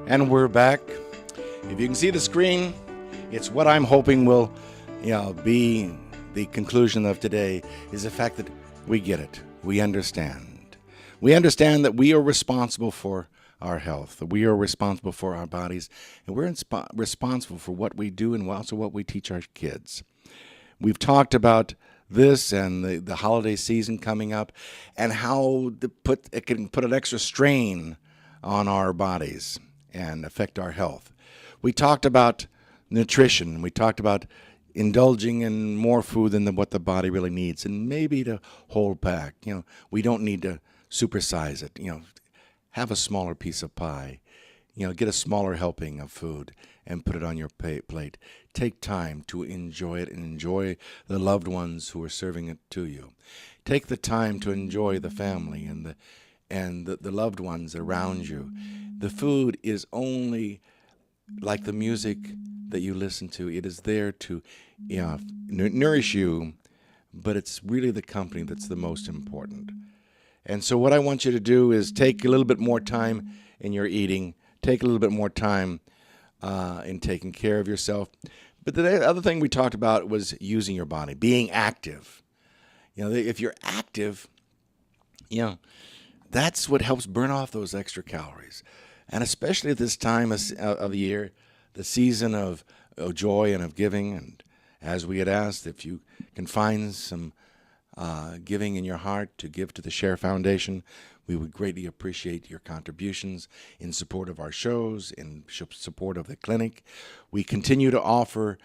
And we're back. If you can see the screen, it's what I'm hoping will, be the conclusion of today, is the fact that we get it. We understand. We understand that we are responsible for our health, that we are responsible for our bodies, and we're responsible for what we do and also what we teach our kids. We've talked about this and the holiday season coming up and how it can put an extra strain on our bodies and affect our health. We talked about nutrition. We talked about indulging in more food than what the body really needs, and maybe to hold back. We don't need to supersize it. Have a smaller piece of pie. Get a smaller helping of food and put it on your plate. Take time to enjoy it and enjoy the loved ones who are serving it to you. Take the time to enjoy the family and the loved ones around you. The food is only like the music that you listen to. It is there to nourish you, but it's really the company that's the most important. And so what I want you to do is take a little bit more time in your eating, take a little bit more time in taking care of yourself. But the other thing we talked about was using your body, being active. If you're active, that's what helps burn off those extra calories. And especially at this time of the year, the season of joy and of giving. And as we had asked, if you can find some giving in your heart to give to the Share Foundation, we would greatly appreciate your contributions in support of our shows, in support of the clinic. We continue to offer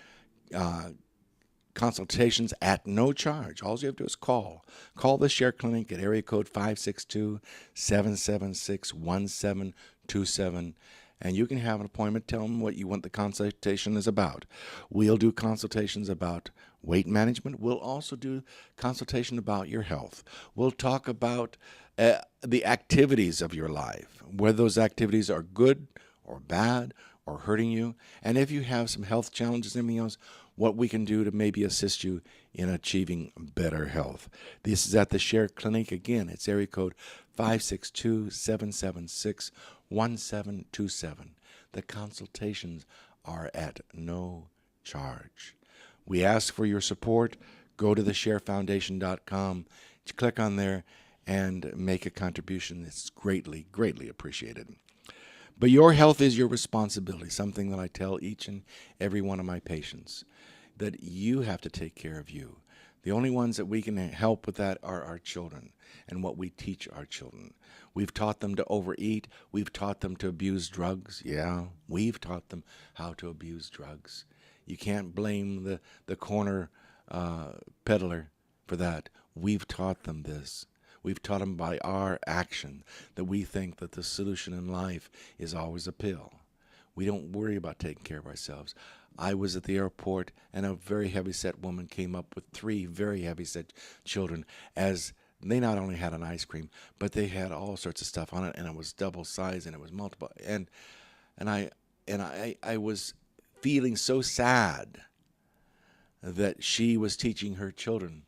consultations at no charge. All you have to do is call. Call the Share Clinic at area code 562-776-1727, and you can have an appointment. Tell them what you want the consultation is about. We'll do consultations about weight management. We'll also do consultation about your health. We'll talk about the activities of your life, whether those activities are good or bad or hurting you, and if you have some health challenges and everything else, what we can do to maybe assist you in achieving better health. This is at the Share Clinic. Again, it's area code 562-776-1727. The consultations are at no charge. We ask for your support. Go to thesharefoundation.com, click on there, and make a contribution. It's greatly, greatly appreciated. But your health is your responsibility, something that I tell each and every one of my patients, that you have to take care of you. The only ones that we can help with that are our children and what we teach our children. We've taught them to overeat. We've taught them to abuse drugs. Yeah, we've taught them how to abuse drugs. You can't blame the corner peddler for that. We've taught them this. We've taught them by our action that we think that the solution in life is always a pill. We don't worry about taking care of ourselves. I was at the airport, and a very heavy-set woman came up with 3 very heavy-set children, as they not only had an ice cream, but they had all sorts of stuff on it, and it was double size, and it was multiple. And I was feeling so sad that she was teaching her children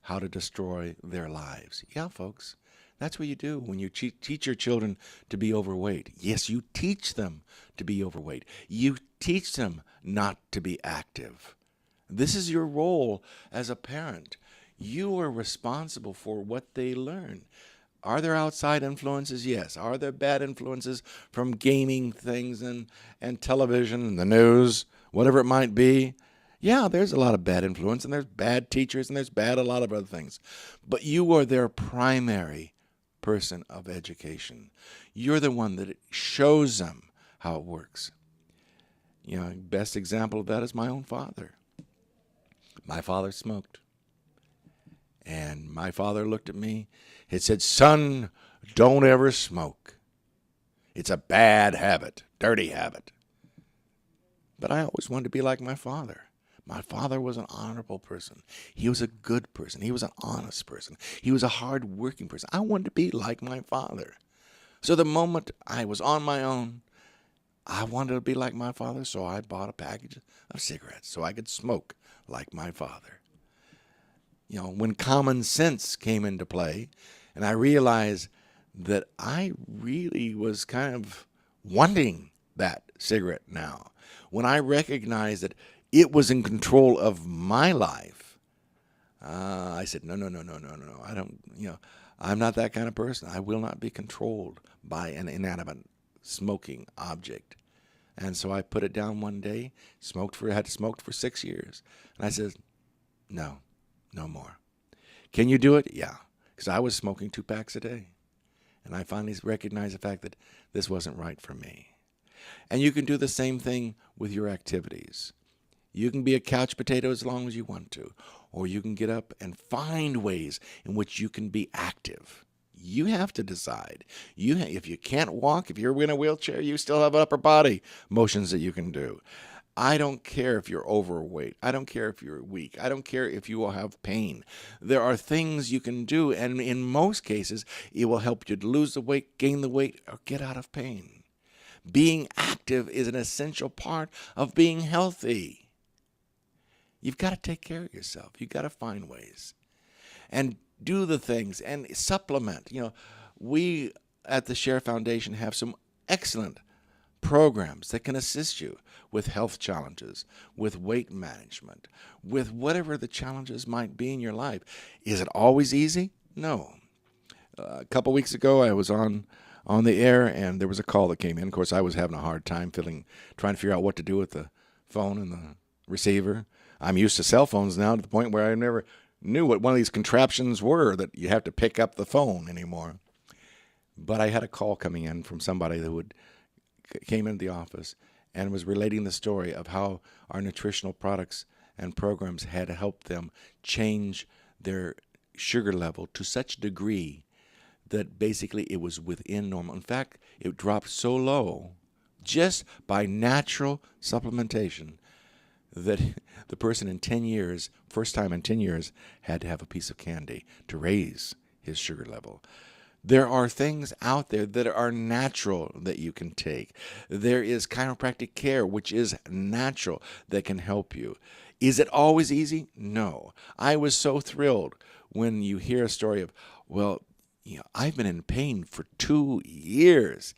how to destroy their lives. Yeah, folks, that's what you do when you teach your children to be overweight. Yes, you teach them to be overweight. You teach them not to be active. This is your role as a parent. You are responsible for what they learn. Are there outside influences? Yes. Are there bad influences from gaming things and television and the news, whatever it might be? Yeah, there's a lot of bad influence, and there's bad teachers, and there's a lot of other things. But you are their primary person of education. You're the one that shows them how it works. You know, best example of that is my own father. My father smoked. And my father looked at me and said, "Son, don't ever smoke. It's a bad habit, dirty habit." But I always wanted to be like my father. My father was an honorable person. He was a good person. He was an honest person. He was a hard-working person. I wanted to be like my father. So the moment I was on my own, I wanted to be like my father, so I bought a package of cigarettes so I could smoke like my father. You know, when common sense came into play, and I realized that I really was kind of wanting that cigarette now, when I recognized that it was in control of my life, I said, no. I don't, I'm not that kind of person. I will not be controlled by an inanimate smoking object. And so I put it down one day, had smoked for 6 years. And I said, no more. Can you do it? Yeah. Because I was smoking 2 packs a day. And I finally recognized the fact that this wasn't right for me. And you can do the same thing with your activities. You can be a couch potato as long as you want to, or you can get up and find ways in which you can be active. You have to decide. If you can't walk, if you're in a wheelchair, you still have upper body motions that you can do. I don't care if you're overweight. I don't care if you're weak. I don't care if you will have pain. There are things you can do, and in most cases, it will help you to lose the weight, gain the weight, or get out of pain. Being active is an essential part of being healthy. You've got to take care of yourself. You've got to find ways and do the things and supplement. We at the Share Foundation have some excellent programs that can assist you with health challenges, with weight management, with whatever the challenges might be in your life. Is it always easy? No. A couple weeks ago, I was on the air, and there was a call that came in. Of course, I was having a hard time trying to figure out what to do with the phone and the receiver. I'm used to cell phones now to the point where I never knew what one of these contraptions were that you have to pick up the phone anymore. But I had a call coming in from somebody who came into the office and was relating the story of how our nutritional products and programs had helped them change their sugar level to such a degree that basically it was within normal. In fact, it dropped so low just by natural supplementation that the person in 10 years, first time in 10 years, had to have a piece of candy to raise his sugar level. There are things out there that are natural that you can take. There is chiropractic care, which is natural, that can help you. Is it always easy? No. I was so thrilled when you hear a story of, well, I've been in pain for 2 years,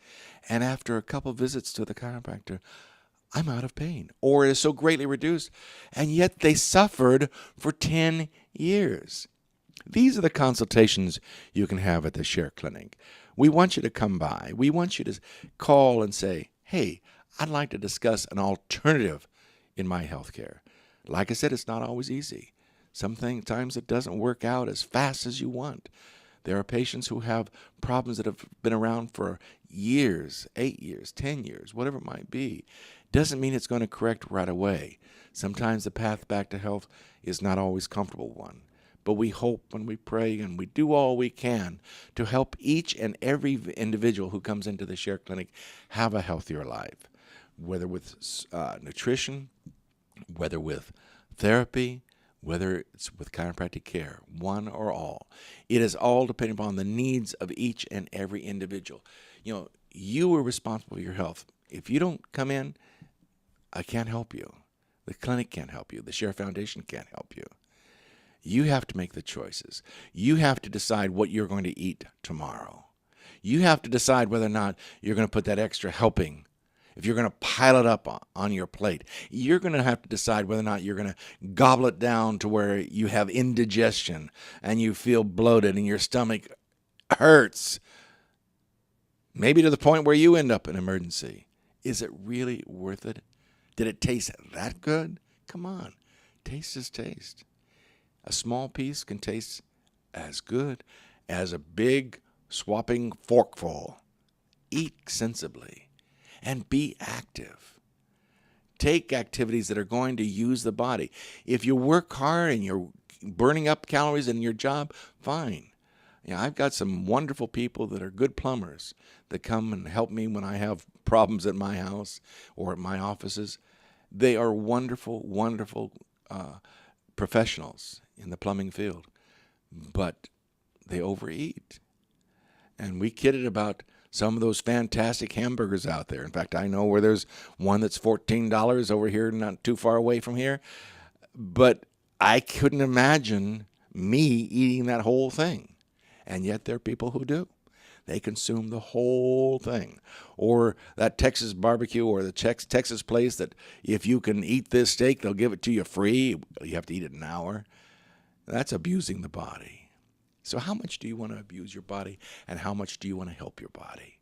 and after a couple visits to the chiropractor, I'm out of pain, or it is so greatly reduced, and yet they suffered for 10 years. These are the consultations you can have at the Share Clinic. We want you to come by. We want you to call and say, hey, I'd like to discuss an alternative in my health care. Like I said, it's not always easy. Sometimes it doesn't work out as fast as you want. There are patients who have problems that have been around for years, 8 years, 10 years, whatever it might be. Doesn't mean it's going to correct right away. Sometimes the path back to health is not always a comfortable one. But we hope and we pray and we do all we can to help each and every individual who comes into the Share Clinic have a healthier life, whether with nutrition, whether with therapy, whether it's with chiropractic care, one or all. It is all dependent upon the needs of each and every individual. You are responsible for your health. If you don't come in, I can't help you. The clinic can't help you. The Share Foundation can't help you. You have to make the choices. You have to decide what you're going to eat tomorrow. You have to decide whether or not you're going to put that extra helping. If you're going to pile it up on your plate, you're going to have to decide whether or not you're going to gobble it down to where you have indigestion and you feel bloated and your stomach hurts. Maybe to the point where you end up in emergency. Is it really worth it? Did it taste that good? Come on. Taste is taste. A small piece can taste as good as a big swapping forkful. Eat sensibly and be active. Take activities that are going to use the body. If you work hard and you're burning up calories in your job, fine. I've got some wonderful people that are good plumbers that come and help me when I have problems at my house or at my offices. They are wonderful, wonderful professionals in the plumbing field, but they overeat. And we kidded about some of those fantastic hamburgers out there. In fact, I know where there's one that's $14 over here, not too far away from here. But I couldn't imagine me eating that whole thing. And yet there are people who do. They consume the whole thing. Or that Texas barbecue or the Texas place that if you can eat this steak, they'll give it to you free. You have to eat it in an hour. That's abusing the body. So how much do you want to abuse your body, and how much do you want to help your body?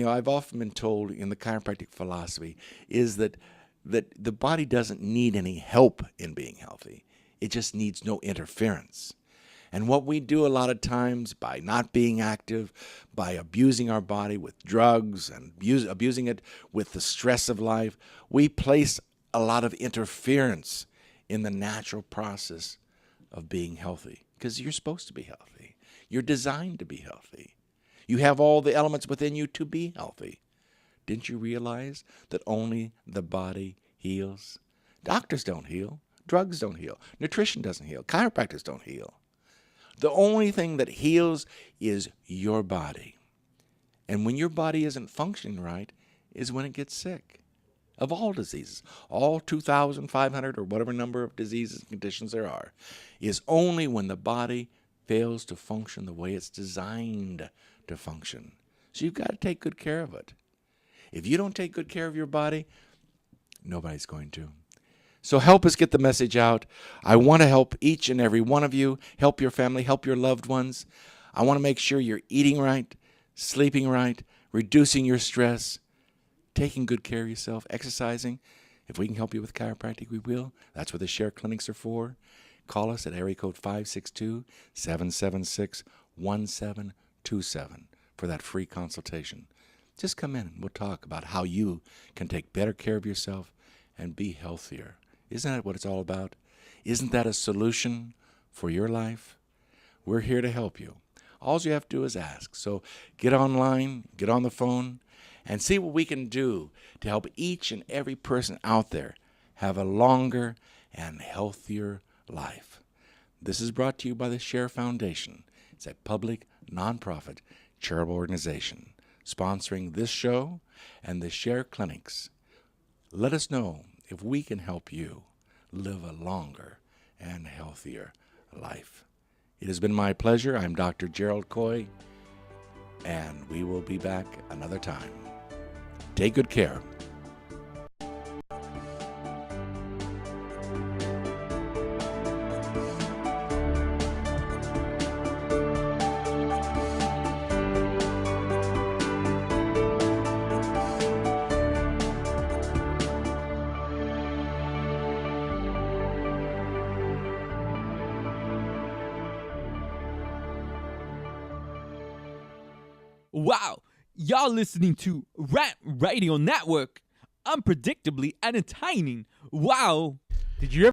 I've often been told in the chiropractic philosophy is that the body doesn't need any help in being healthy. It just needs no interference. And what we do a lot of times by not being active, by abusing our body with drugs and abusing it with the stress of life, we place a lot of interference in the natural process of being healthy, because you're supposed to be healthy. You're designed to be healthy. You have all the elements within you to be healthy. Didn't you realize that only the body heals? Doctors don't heal. Drugs don't heal. Nutrition doesn't heal. Chiropractors don't heal. The only thing that heals is your body. And when your body isn't functioning right is when it gets sick. Of all diseases, all 2,500 or whatever number of diseases and conditions there are, is only when the body fails to function the way it's designed to function. So you've got to take good care of it. If you don't take good care of your body, nobody's going to. So help us get the message out. I want to help each and every one of you, help your family, help your loved ones. I want to make sure you're eating right, sleeping right, reducing your stress, taking good care of yourself, exercising. If we can help you with chiropractic, we will. That's what the Share Clinics are for. Call us at area code 562-776-1727 for that free consultation. Just come in and we'll talk about how you can take better care of yourself and be healthier. Isn't that what it's all about? Isn't that a solution for your life? We're here to help you. All you have to do is ask. So get online, get on the phone, and see what we can do to help each and every person out there have a longer and healthier life. This is brought to you by the Share Foundation. It's a public, nonprofit, charitable organization sponsoring this show and the Share Clinics. Let us know if we can help you live a longer and healthier life. It has been my pleasure. I'm Dr. Gerald Coy, and we will be back another time. Take good care. Wow, y'all listening to Rant Radio Network. Unpredictably entertaining. Wow. Did you ever